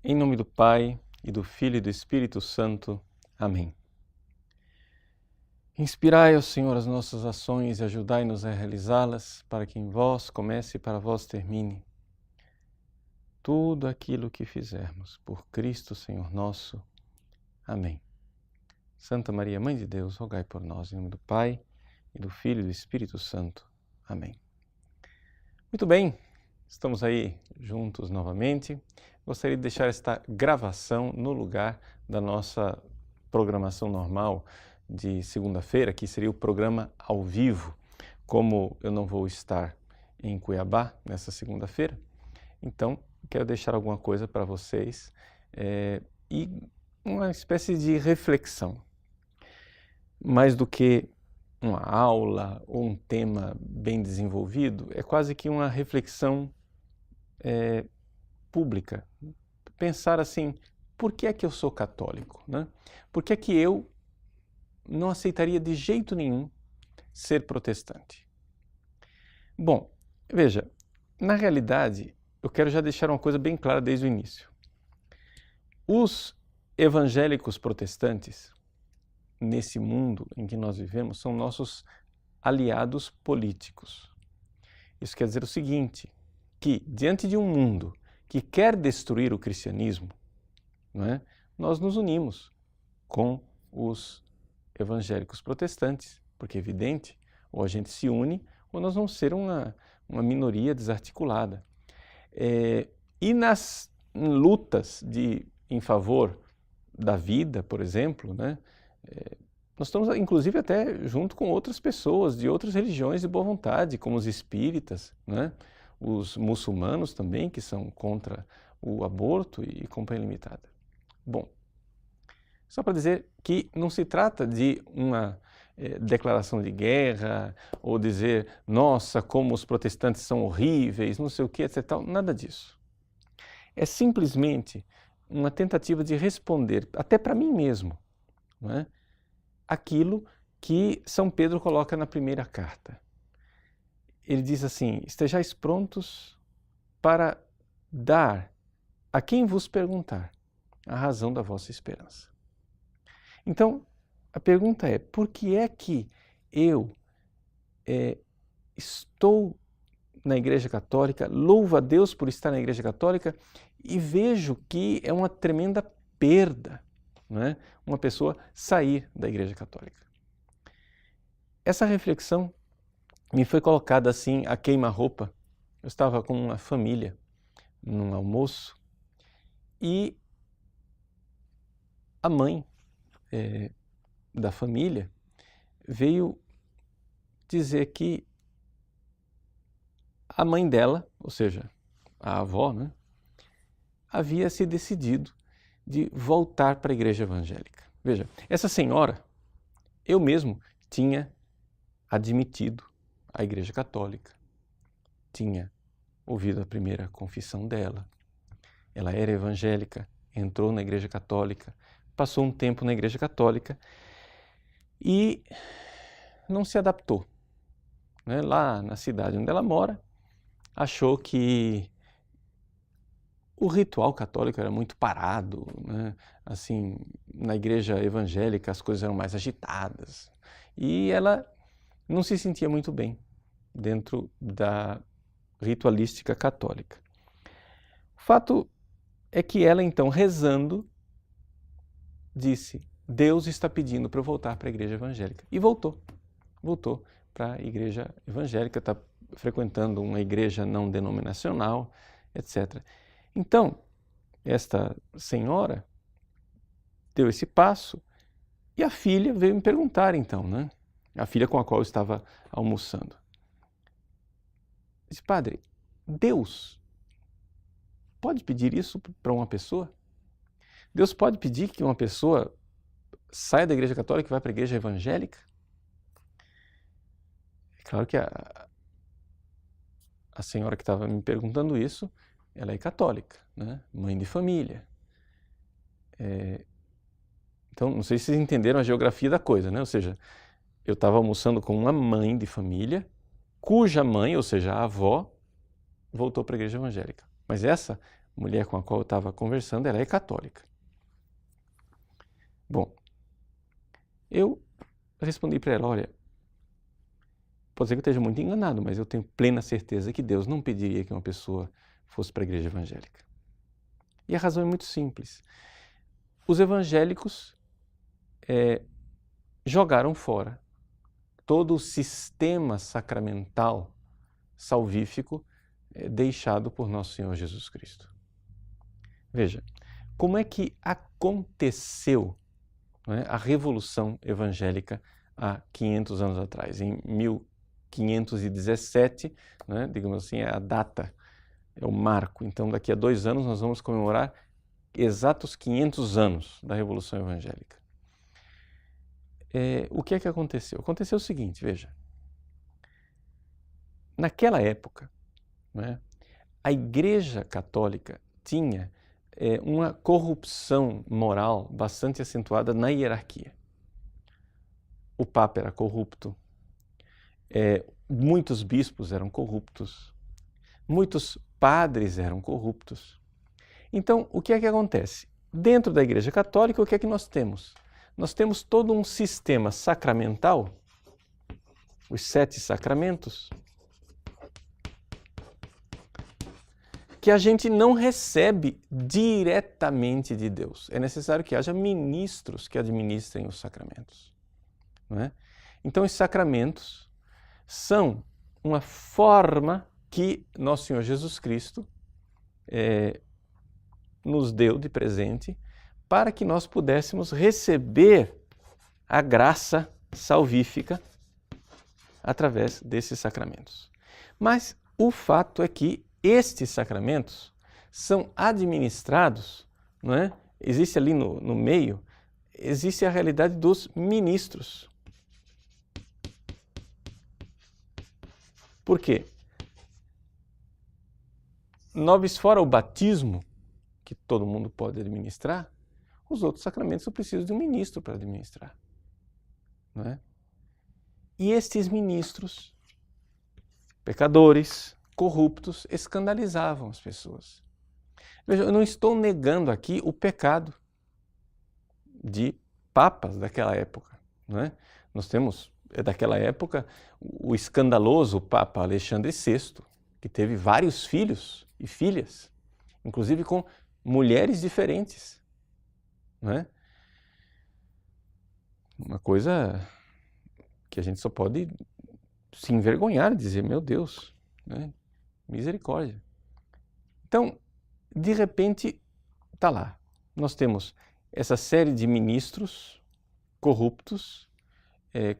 Em nome do Pai, e do Filho e do Espírito Santo. Amém. Inspirai, ó Senhor, as nossas ações e ajudai-nos a realizá-las, para que em vós comece e para vós termine. Tudo aquilo que fizermos por Cristo, Senhor nosso. Amém. Santa Maria, Mãe de Deus, rogai por nós, em nome do Pai, e do Filho e do Espírito Santo. Amém. Muito bem, estamos aí juntos novamente. Gostaria de deixar esta gravação no lugar da nossa programação normal de segunda-feira, que seria o programa ao vivo. Como eu não vou estar em Cuiabá nessa segunda-feira, então quero deixar alguma coisa para vocês e uma espécie de reflexão. Mais do que uma aula ou um tema bem desenvolvido, é quase que uma reflexão pública. Pensar assim, por que é que eu sou católico? Né? Por que é que eu não aceitaria de jeito nenhum ser protestante? Bom, veja, na realidade, eu quero já deixar uma coisa bem clara desde o início. Os evangélicos protestantes, nesse mundo em que nós vivemos, são nossos aliados políticos. Isso quer dizer o seguinte, que diante de um mundo que quer destruir o cristianismo, não é? Nós nos unimos com os evangélicos protestantes, porque é evidente, ou a gente se une, ou nós vamos ser uma minoria desarticulada. E nas lutas em favor da vida, por exemplo, né? Nós estamos, inclusive, até junto com outras pessoas de outras religiões de boa vontade, como os espíritas, né? Os muçulmanos também, que são contra o aborto e companhia limitada. Bom, só para dizer que não se trata de uma declaração de guerra ou dizer, nossa, como os protestantes são horríveis, não sei o que, etc. Nada disso. É simplesmente uma tentativa de responder, até para mim mesmo, não é? Aquilo que São Pedro coloca na primeira carta. Ele diz assim, estejais prontos para dar a quem vos perguntar a razão da vossa esperança. Então, a pergunta é, por que é que eu estou na Igreja Católica, louvo a Deus por estar na Igreja Católica e vejo que é uma tremenda perda, não é? Uma pessoa sair da Igreja Católica. Essa reflexão me foi colocada assim a queima-roupa. Eu estava com uma família num almoço e a mãe da família veio dizer que a mãe dela, ou seja, a avó, né, havia se decidido de voltar para a igreja evangélica. Veja, essa senhora, eu mesmo tinha admitido a Igreja Católica, tinha ouvido a primeira confissão dela, ela era evangélica, entrou na Igreja Católica, passou um tempo na Igreja Católica e não se adaptou. Né? Lá na cidade onde ela mora, achou que o ritual católico era muito parado, né? Assim, na igreja evangélica as coisas eram mais agitadas e ela não se sentia muito bem dentro da ritualística católica. O fato é que ela, então, rezando, disse, Deus está pedindo para eu voltar para a igreja evangélica. E voltou para a igreja evangélica, está frequentando uma igreja não denominacional, etc. Então, esta senhora deu esse passo e a filha veio me perguntar, então, né? A filha com a qual eu estava almoçando. Disse, padre, Deus pode pedir isso para uma pessoa? Deus pode pedir que uma pessoa saia da igreja católica e vá para a igreja evangélica? É claro que a senhora que estava me perguntando isso, ela é católica, né? Mãe de família. Então, não sei se vocês entenderam a geografia da coisa, né? Ou seja, eu estava almoçando com uma mãe de família, cuja mãe, ou seja, a avó, voltou para a igreja evangélica. Mas essa mulher com a qual eu estava conversando, ela é católica. Bom, eu respondi para ela, olha, pode ser que eu esteja muito enganado, mas eu tenho plena certeza que Deus não pediria que uma pessoa fosse para a igreja evangélica. E a razão é muito simples. Os evangélicos jogaram fora todo o sistema sacramental salvífico deixado por nosso Senhor Jesus Cristo. Veja, como é que aconteceu, né, a Revolução Evangélica há 500 anos atrás? Em 1517, né, digamos assim, é a data, é o marco. Então, daqui a 2 anos nós vamos comemorar exatos 500 anos da Revolução Evangélica. O que é que aconteceu? Aconteceu o seguinte, veja. Naquela época, né, a Igreja Católica tinha uma corrupção moral bastante acentuada na hierarquia. O Papa era corrupto, muitos bispos eram corruptos, muitos padres eram corruptos. Então, o que é que acontece? Dentro da Igreja Católica, o que é que nós temos? Nós temos todo um sistema sacramental, os 7 sacramentos, que a gente não recebe diretamente de Deus. É necessário que haja ministros que administrem os sacramentos. Não é? Então, os sacramentos são uma forma que nosso Senhor Jesus Cristo nos deu de presente para que nós pudéssemos receber a graça salvífica através desses sacramentos. Mas o fato é que estes sacramentos são administrados, não é? Existe ali no meio, existe a realidade dos ministros. Por quê? Nobis fora o batismo, que todo mundo pode administrar, os outros sacramentos eu preciso de um ministro para administrar. Não é? E estes ministros, pecadores, corruptos, escandalizavam as pessoas. Veja, eu não estou negando aqui o pecado de papas daquela época. Não é? Nós temos, daquela época, o escandaloso Papa Alexandre VI, que teve vários filhos e filhas, inclusive com mulheres diferentes. Não é? Uma coisa que a gente só pode se envergonhar e dizer, meu Deus, né? Misericórdia. Então, de repente, está lá. Nós temos essa série de ministros corruptos,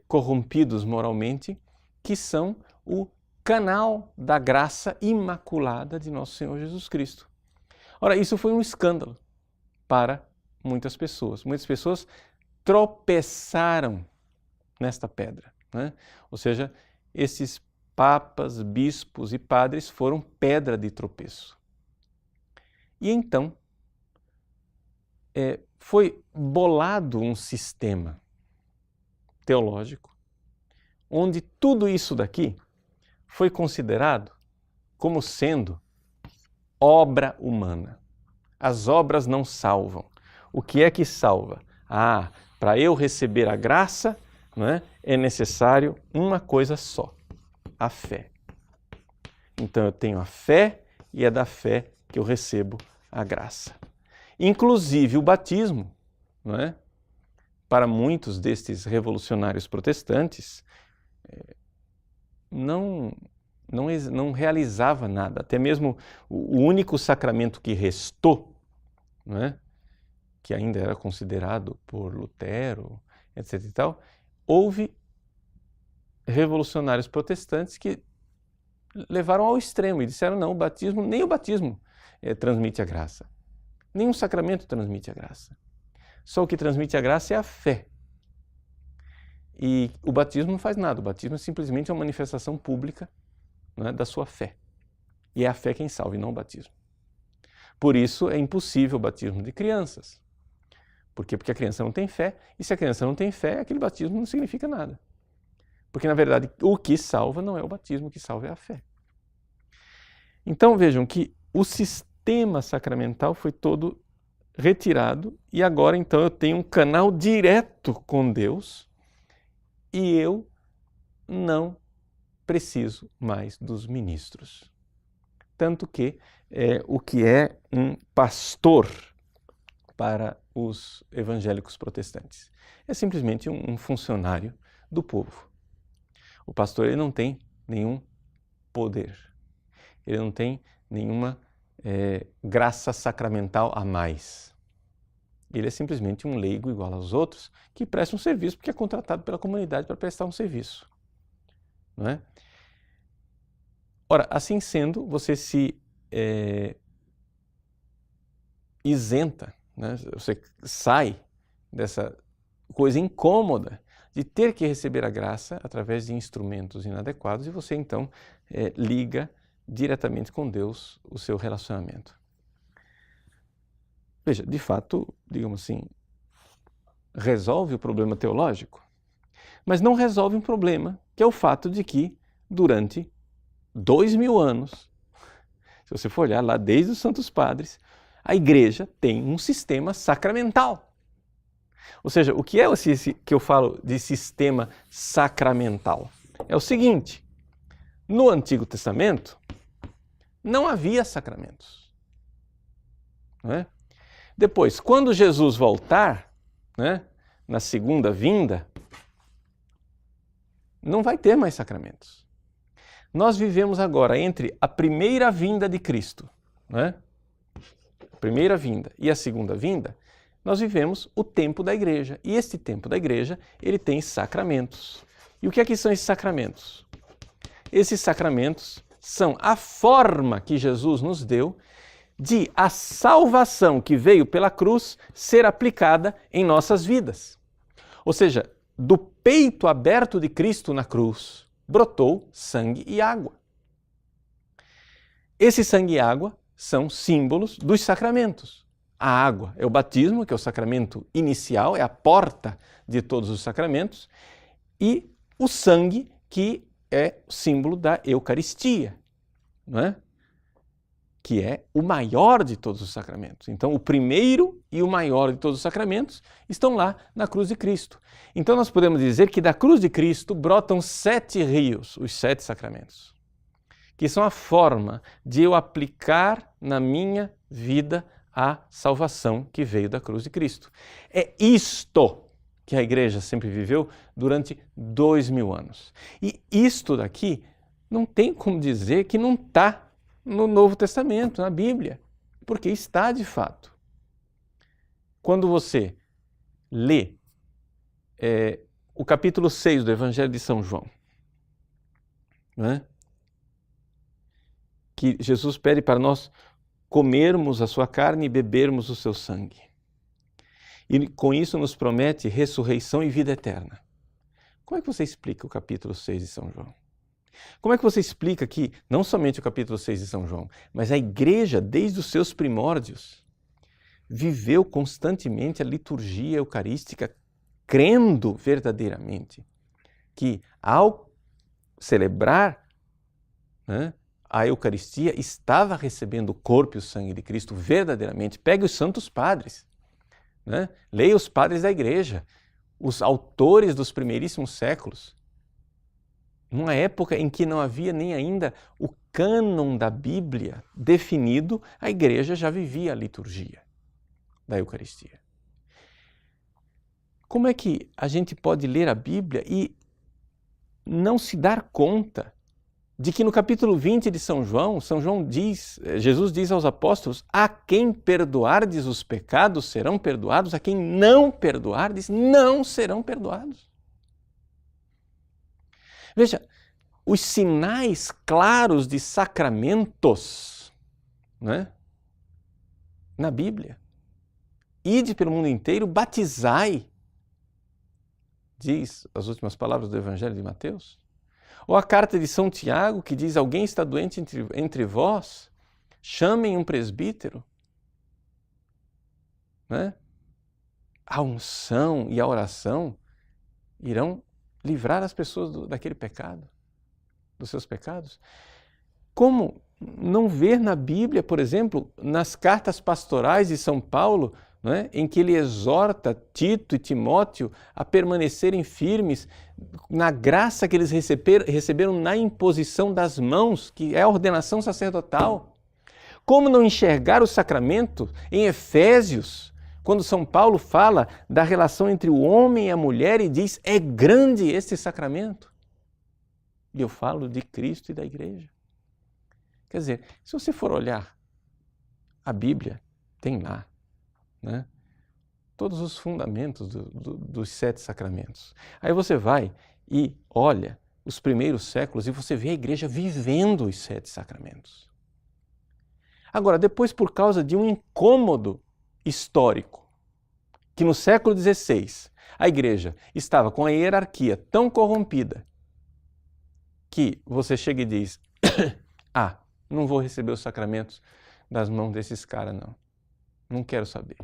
corrompidos moralmente, que são o canal da graça imaculada de nosso Senhor Jesus Cristo. Ora, isso foi um escândalo para muitas pessoas. Muitas pessoas tropeçaram nesta pedra, né? Ou seja, esses papas, bispos e padres foram pedra de tropeço. E então, foi bolado um sistema teológico onde tudo isso daqui foi considerado como sendo obra humana. As obras não salvam. O que é que salva? Para eu receber a graça, não é necessário uma coisa só, a fé. Então eu tenho a fé e é da fé que eu recebo a graça. Inclusive o batismo, não é? Para muitos destes revolucionários protestantes, não realizava nada. Até mesmo o único sacramento que restou, não é? Que ainda era considerado por Lutero, etc. e tal, houve revolucionários protestantes que levaram ao extremo e disseram, não, nem o batismo transmite a graça. Nenhum sacramento transmite a graça. Só o que transmite a graça é a fé. E o batismo não faz nada. O batismo é simplesmente uma manifestação pública, não é, da sua fé. E é a fé quem salva e não o batismo. Por isso é impossível o batismo de crianças. Por quê? Porque a criança não tem fé. E se a criança não tem fé, aquele batismo não significa nada. Porque, na verdade, o que salva não é o batismo, o que salva é a fé. Então, vejam que sistema sacramental foi todo retirado e agora então eu tenho um canal direto com Deus e eu não preciso mais dos ministros. Tanto que o que é um pastor para os evangélicos protestantes? É simplesmente um funcionário do povo. O pastor ele não tem nenhum poder, ele não tem nenhuma graça sacramental a mais. Ele é simplesmente um leigo igual aos outros que presta um serviço porque é contratado pela comunidade para prestar um serviço. Não é? Ora, assim sendo, você se isenta, né? Você sai dessa coisa incômoda de ter que receber a graça através de instrumentos inadequados e você então liga diretamente com Deus o seu relacionamento. Veja, de fato, digamos assim, resolve o problema teológico, mas não resolve um problema que é o fato de que durante 2000 anos, se você for olhar lá desde os Santos Padres, a Igreja tem um sistema sacramental. Ou seja, o que é esse que eu falo de sistema sacramental? É o seguinte, no Antigo Testamento não havia sacramentos. Não é? Depois, quando Jesus voltar, né, na segunda vinda, não vai ter mais sacramentos. Nós vivemos agora entre a primeira vinda de Cristo, né, a primeira vinda e a segunda vinda, nós vivemos o tempo da igreja. E este tempo da igreja, ele tem sacramentos. E o que é que são esses sacramentos? Esses sacramentos são a forma que Jesus nos deu de a salvação que veio pela cruz ser aplicada em nossas vidas. Ou seja, do peito aberto de Cristo na cruz, brotou sangue e água. Esse sangue e água são símbolos dos sacramentos. A água é o batismo, que é o sacramento inicial, é a porta de todos os sacramentos, e o sangue, que é o símbolo da Eucaristia, não é? Que é o maior de todos os sacramentos. Então, o primeiro e o maior de todos os sacramentos estão lá na cruz de Cristo. Então, nós podemos dizer que da cruz de Cristo brotam 7 rios, os 7 sacramentos, que são a forma de eu aplicar na minha vida a salvação que veio da cruz de Cristo. É isto que a Igreja sempre viveu durante 2000 anos. E isto daqui não tem como dizer que não está no Novo Testamento, na Bíblia, porque está de fato. Quando você lê o capítulo 6 do Evangelho de São João, né, que Jesus pede para nós comermos a sua carne e bebermos o seu sangue. E com isso nos promete ressurreição e vida eterna. Como é que você explica o capítulo 6 de São João? Como é que você explica que, não somente o capítulo 6 de São João, mas a Igreja, desde os seus primórdios, viveu constantemente a liturgia eucarística, crendo verdadeiramente que, ao celebrar, né, a Eucaristia, estava recebendo o corpo e o sangue de Cristo verdadeiramente? Pegue os santos padres, né? Leia os padres da Igreja, os autores dos primeiríssimos séculos. Numa época em que não havia nem ainda o cânon da Bíblia definido, a Igreja já vivia a liturgia da Eucaristia. Como é que a gente pode ler a Bíblia e não se dar conta de que no capítulo 20 de São João diz, Jesus diz aos apóstolos: a quem perdoardes os pecados serão perdoados, a quem não perdoardes não serão perdoados. Veja, os sinais claros de sacramentos, né, na Bíblia. Ide pelo mundo inteiro, batizai, diz as últimas palavras do Evangelho de Mateus. Ou a carta de São Tiago, que diz: alguém está doente entre vós, chamem um presbítero. Né? A unção e a oração irão livrar as pessoas daquele pecado, dos seus pecados. Como não ver na Bíblia, por exemplo, nas cartas pastorais de São Paulo, né, em que ele exorta Tito e Timóteo a permanecerem firmes na graça que eles receberam na imposição das mãos, que é a ordenação sacerdotal. Como não enxergar o sacramento em Efésios, quando São Paulo fala da relação entre o homem e a mulher e diz, é grande este sacramento. E eu falo de Cristo e da Igreja. Quer dizer, se você for olhar, a Bíblia tem lá, né, todos os fundamentos dos 7 sacramentos. Aí você vai e olha os primeiros séculos e você vê a Igreja vivendo os 7 sacramentos. Agora, depois, por causa de um incômodo histórico, que no século XVI a Igreja estava com a hierarquia tão corrompida que você chega e diz, não vou receber os sacramentos das mãos desses caras, não. Não quero saber.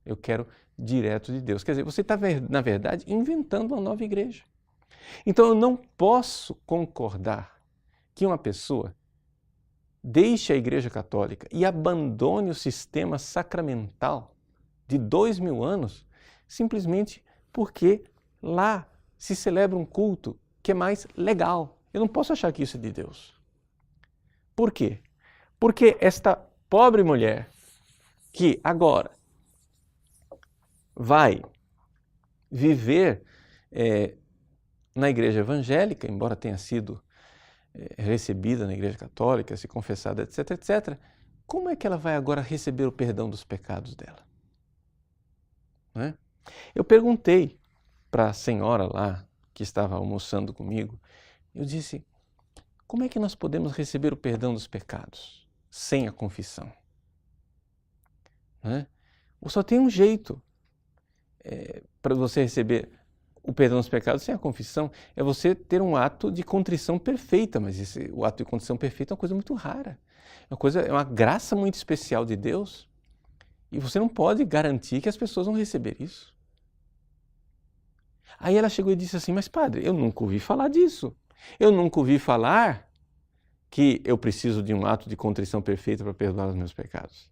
Eu quero direto de Deus. Quer dizer, você está, na verdade, inventando uma nova igreja. Então, eu não posso concordar que uma pessoa deixe a Igreja Católica e abandone o sistema sacramental de 2000 anos simplesmente porque lá se celebra um culto que é mais legal. Eu não posso achar que isso é de Deus. Por quê? Porque esta pobre mulher que agora vai viver na igreja evangélica, embora tenha sido recebida na igreja católica, se confessada, etc., etc., como é que ela vai agora receber o perdão dos pecados dela? Não é? Eu perguntei para a senhora lá, que estava almoçando comigo, eu disse, como é que nós podemos receber o perdão dos pecados sem a confissão? Não é? Ou só tem um jeito para você receber o perdão dos pecados sem a confissão, é você ter um ato de contrição perfeita, mas o ato de contrição perfeita é uma coisa muito rara, é uma graça muito especial de Deus, e você não pode garantir que as pessoas vão receber isso. Aí ela chegou e disse assim, mas padre, eu nunca ouvi falar disso, eu nunca ouvi falar que eu preciso de um ato de contrição perfeita para perdoar os meus pecados.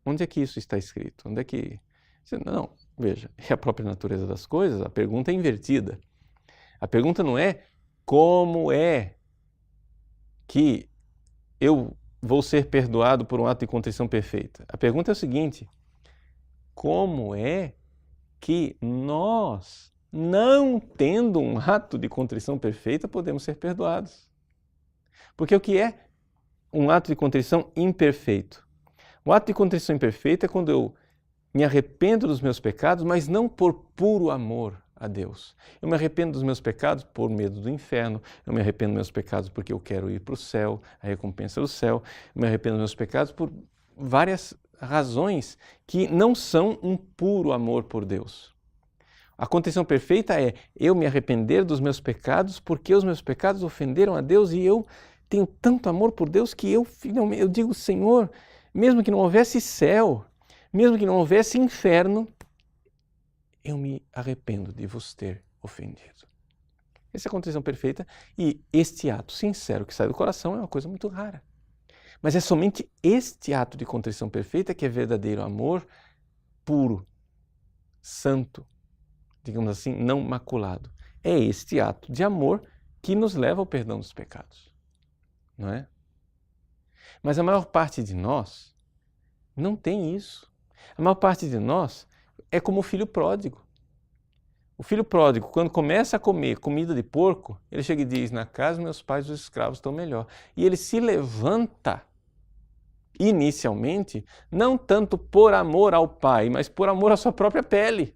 Onde é que isso está escrito? Onde é que... Não, veja, é a própria natureza das coisas, a pergunta é invertida. A pergunta não é como é que eu vou ser perdoado por um ato de contrição perfeita. A pergunta é o seguinte, como é que nós, não tendo um ato de contrição perfeita, podemos ser perdoados? Porque o que é um ato de contrição imperfeito? O ato de contrição imperfeita é quando eu me arrependo dos meus pecados, mas não por puro amor a Deus. Eu me arrependo dos meus pecados por medo do inferno, eu me arrependo dos meus pecados porque eu quero ir para o céu, a recompensa do céu, eu me arrependo dos meus pecados por várias razões que não são um puro amor por Deus. A contrição perfeita é eu me arrepender dos meus pecados porque os meus pecados ofenderam a Deus e eu tenho tanto amor por Deus que eu digo, Senhor, mesmo que não houvesse céu, mesmo que não houvesse inferno, eu me arrependo de vos ter ofendido. Essa é a contrição perfeita e este ato sincero que sai do coração é uma coisa muito rara. Mas é somente este ato de contrição perfeita que é verdadeiro amor puro, santo, digamos assim, não maculado. É este ato de amor que nos leva ao perdão dos pecados, não é? Mas a maior parte de nós não tem isso. A maior parte de nós é como o filho pródigo. O filho pródigo, quando começa a comer comida de porco, ele chega e diz, na casa dos meus pais os escravos estão melhor. E ele se levanta, inicialmente, não tanto por amor ao pai, mas por amor à sua própria pele.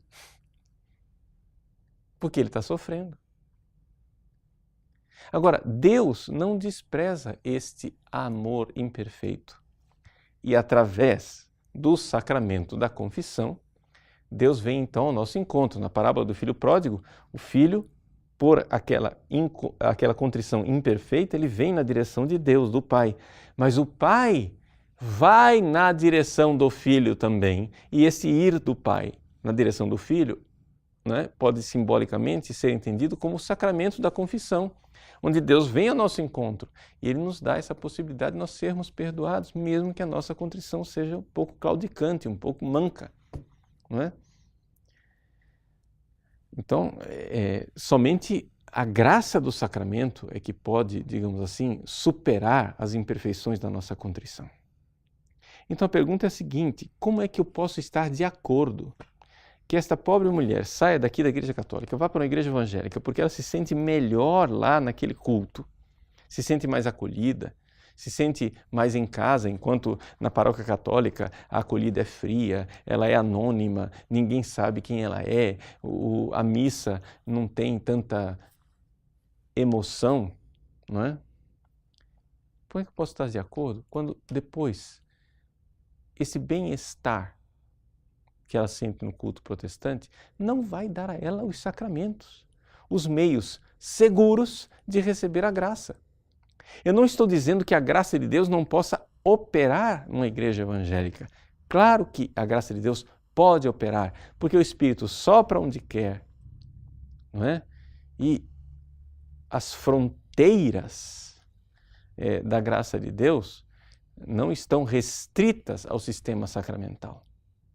Porque ele está sofrendo. Agora, Deus não despreza este amor imperfeito. E através do sacramento da confissão, Deus vem então ao nosso encontro. Na parábola do filho pródigo, o filho, por aquela contrição imperfeita, ele vem na direção de Deus, do Pai. Mas o Pai vai na direção do filho também. E esse ir do Pai na direção do filho né, pode simbolicamente ser entendido como o sacramento da confissão, onde Deus vem ao nosso encontro e Ele nos dá essa possibilidade de nós sermos perdoados, mesmo que a nossa contrição seja um pouco claudicante, um pouco manca, não é? Então, somente a graça do sacramento é que pode, digamos assim, superar as imperfeições da nossa contrição. Então a pergunta é a seguinte: como é que eu posso estar de acordo que esta pobre mulher saia daqui da Igreja Católica, vá para uma igreja evangélica, porque ela se sente melhor lá naquele culto, se sente mais acolhida, se sente mais em casa, enquanto na paróquia católica a acolhida é fria, ela é anônima, ninguém sabe quem ela é, a missa não tem tanta emoção, não é? Como é que eu posso estar de acordo quando depois esse bem-estar que ela sente no culto protestante não vai dar a ela os sacramentos, os meios seguros de receber a graça? Eu não estou dizendo que a graça de Deus não possa operar numa igreja evangélica. Claro que a graça de Deus pode operar, porque o Espírito sopra onde quer, não é? E as fronteiras da graça de Deus não estão restritas ao sistema sacramental.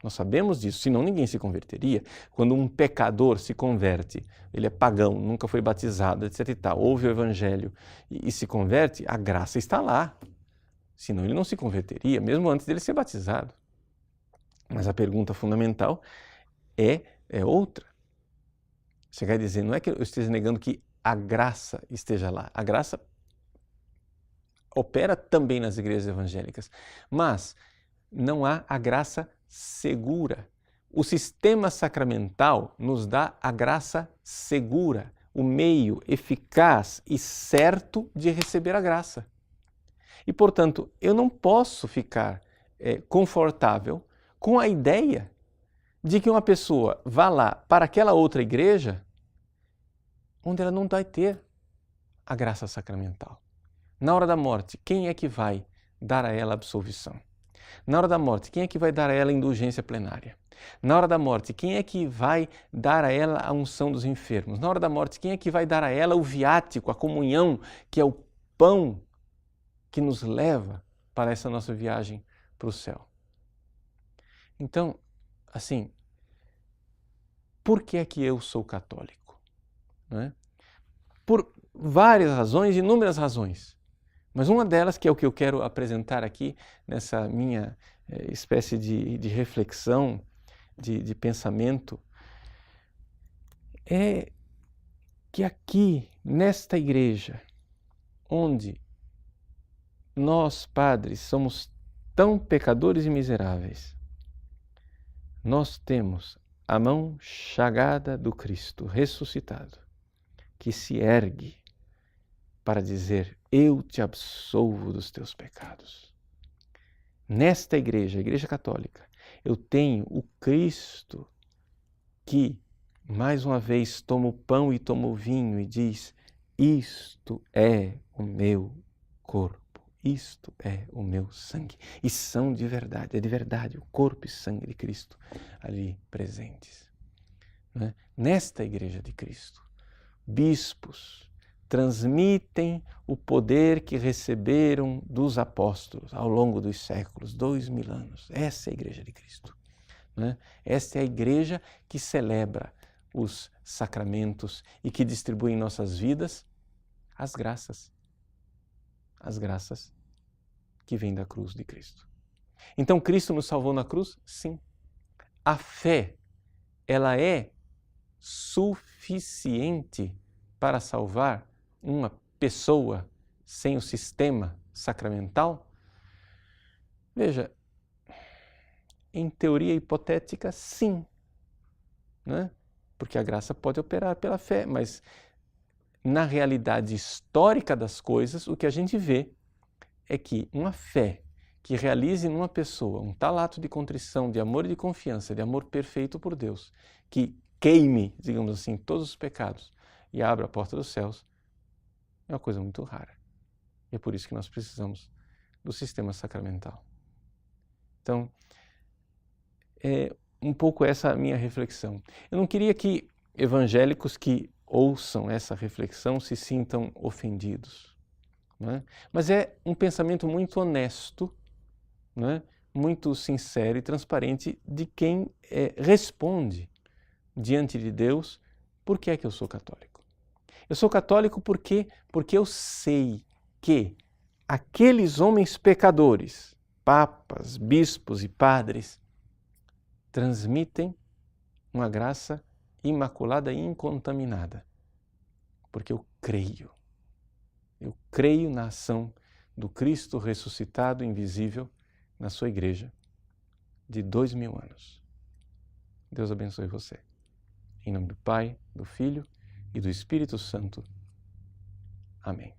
Nós sabemos disso, senão ninguém se converteria. Quando um pecador se converte, ele é pagão, nunca foi batizado, etc. e tal, ouve o Evangelho e se converte, a graça está lá. Senão ele não se converteria, mesmo antes dele ser batizado. Mas a pergunta fundamental é outra. Você vai dizer, não é que eu esteja negando que a graça esteja lá. A graça opera também nas igrejas evangélicas, mas não há a graça segura. O sistema sacramental nos dá a graça segura, o meio eficaz e certo de receber a graça. E, portanto, eu não posso ficar confortável com a ideia de que uma pessoa vá lá para aquela outra igreja onde ela não vai ter a graça sacramental. Na hora da morte, quem é que vai dar a ela absolvição? Na hora da morte, quem é que vai dar a ela a indulgência plenária? Na hora da morte, quem é que vai dar a ela a unção dos enfermos? Na hora da morte, quem é que vai dar a ela o viático, a comunhão, que é o pão que nos leva para essa nossa viagem para o céu? Então, assim, por que é que eu sou católico? Não é? Por várias razões, inúmeras razões. Mas uma delas, que é o que eu quero apresentar aqui nessa minha espécie de reflexão, de pensamento, é que aqui, nesta igreja, onde nós, padres, somos tão pecadores e miseráveis, nós temos a mão chagada do Cristo ressuscitado, que se ergue para dizer: eu te absolvo dos teus pecados. Nesta igreja, a Igreja Católica, eu tenho o Cristo que, mais uma vez, toma o pão e toma o vinho e diz: isto é o meu corpo, isto é o meu sangue. E são de verdade, é de verdade o corpo e sangue de Cristo ali presentes. Né? Nesta Igreja de Cristo, bispos transmitem o poder que receberam dos apóstolos ao longo dos séculos, 2000 anos. Essa é a Igreja de Cristo. Né? Esta é a Igreja que celebra os sacramentos e que distribui em nossas vidas as graças que vêm da cruz de Cristo. Então, Cristo nos salvou na cruz? Sim. A fé, ela é suficiente para salvar uma pessoa sem o sistema sacramental? Veja, em teoria hipotética, sim, né? Porque a graça pode operar pela fé, mas na realidade histórica das coisas, o que a gente vê é que uma fé que realize numa pessoa um tal ato de contrição, de amor e de confiança, de amor perfeito por Deus, que queime, digamos assim, todos os pecados e abra a porta dos céus, é uma coisa muito rara. E é por isso que nós precisamos do sistema sacramental. Então, é um pouco essa a minha reflexão. Eu não queria que evangélicos que ouçam essa reflexão se sintam ofendidos, não é? Mas é um pensamento muito honesto, não é? Muito sincero e transparente de quem responde diante de Deus por que é que eu sou católico. Eu sou católico porque eu sei que aqueles homens pecadores, papas, bispos e padres, transmitem uma graça imaculada e incontaminada. Porque eu creio na ação do Cristo ressuscitado invisível na sua igreja de 2000 anos. Deus abençoe você. Em nome do Pai, do Filho e do Espírito Santo. Amém.